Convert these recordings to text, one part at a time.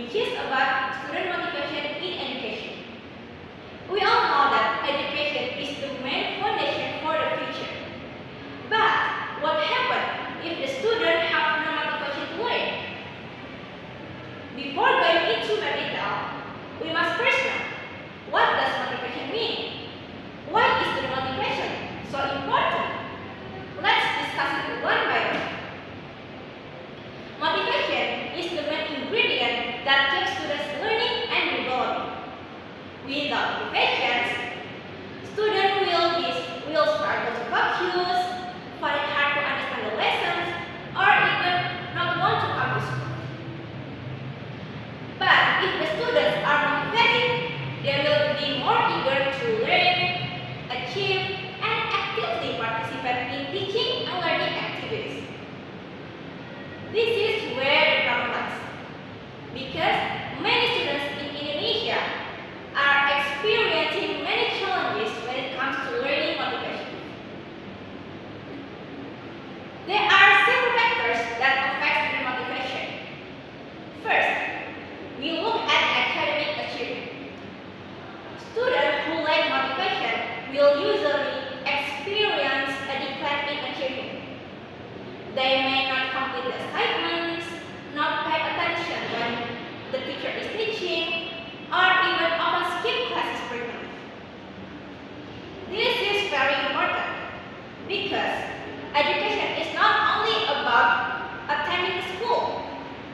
which is about student motivation in education. We all know that education is the main foundation for the future. But what happens if the student have no motivation to learn? Before going into the detail, we must first know, what does motivation mean? Why is the motivation so important? Let's discuss it one by one. Motivation is the main ingredient that keeps students learning and developing. Without motivation, students will struggle to focus, find it hard to understand the lessons, or even not want to come to school. But if the students are motivated, they will be more eager to learn, achieve, and actively participate in teaching and learning activities. This is where the problem lies, because many students in Indonesia are experiencing many challenges when it comes to learning motivation. There are several factors that affect the motivation. First, we look at academic achievement. Students who lack motivation will usually experience a decline in achievement. They may not complete the assignments, not pay attention when the teacher is teaching, or even often skip classes frequently. This is very important because education is not only about attending school,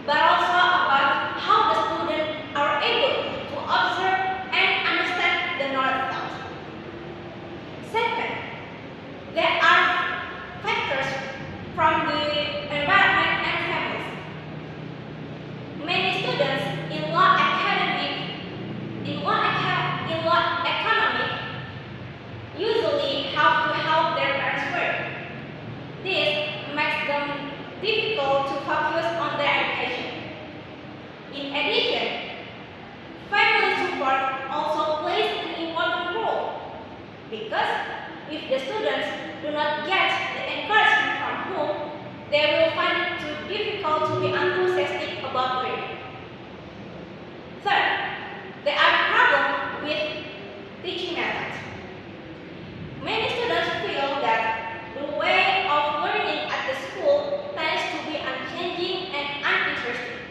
but also about how the students are able to observe and understand the knowledge taught. Second, there are factors from the environment and families. Many students in low economic usually have to help their parents work. This makes them difficult to focus on their education. In addition, family support also plays an important role, because if the students do not get the encouragement from home, they will find it too difficult to be enthusiastic about learning. Third, there are problems with teaching methods. Many students feel that the way of learning at the school tends to be unchanging and uninteresting.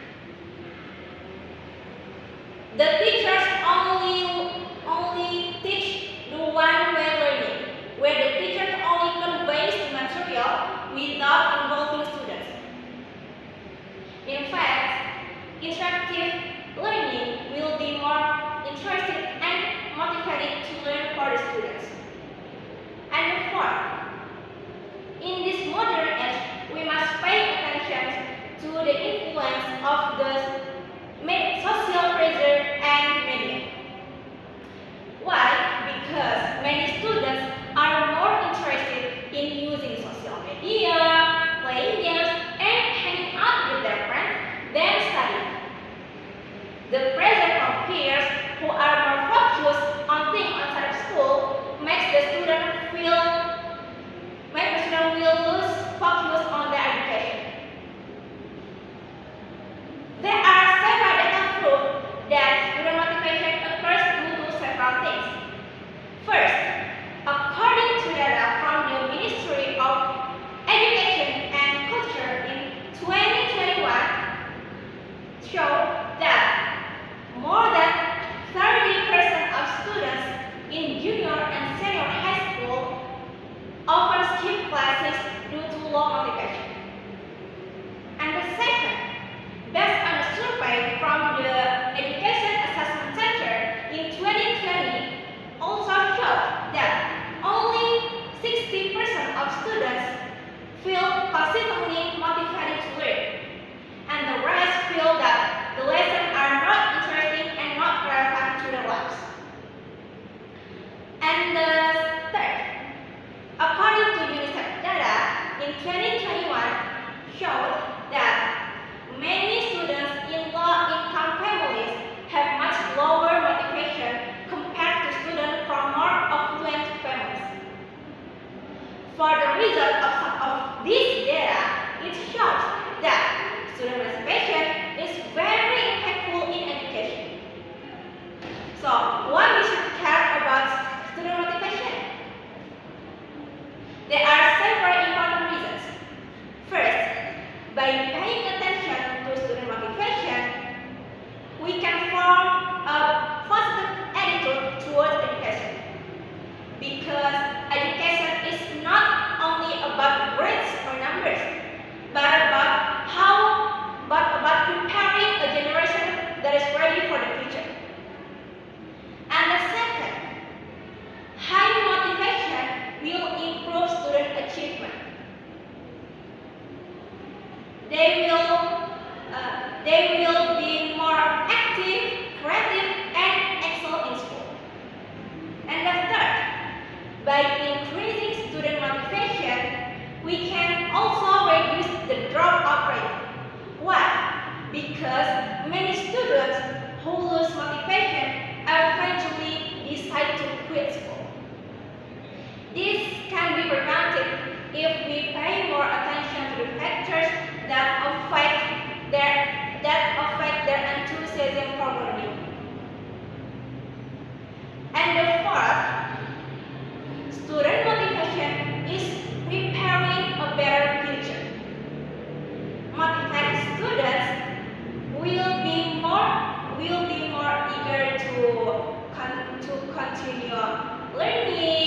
The teachers only teach the one-way learning, where the teacher only conveys the material without involving students. In fact, interactive learning will be more interesting and motivating to learn for the students. And fourth, in this modern age, we must pay attention to the influence of the social pressure and media. Why? Because many students are more interested in using social media, playing games, and hanging out with their friends than studying. The pressure from peers who are more focused on things outside of school makes the student will lose focus on their education. There continue learning.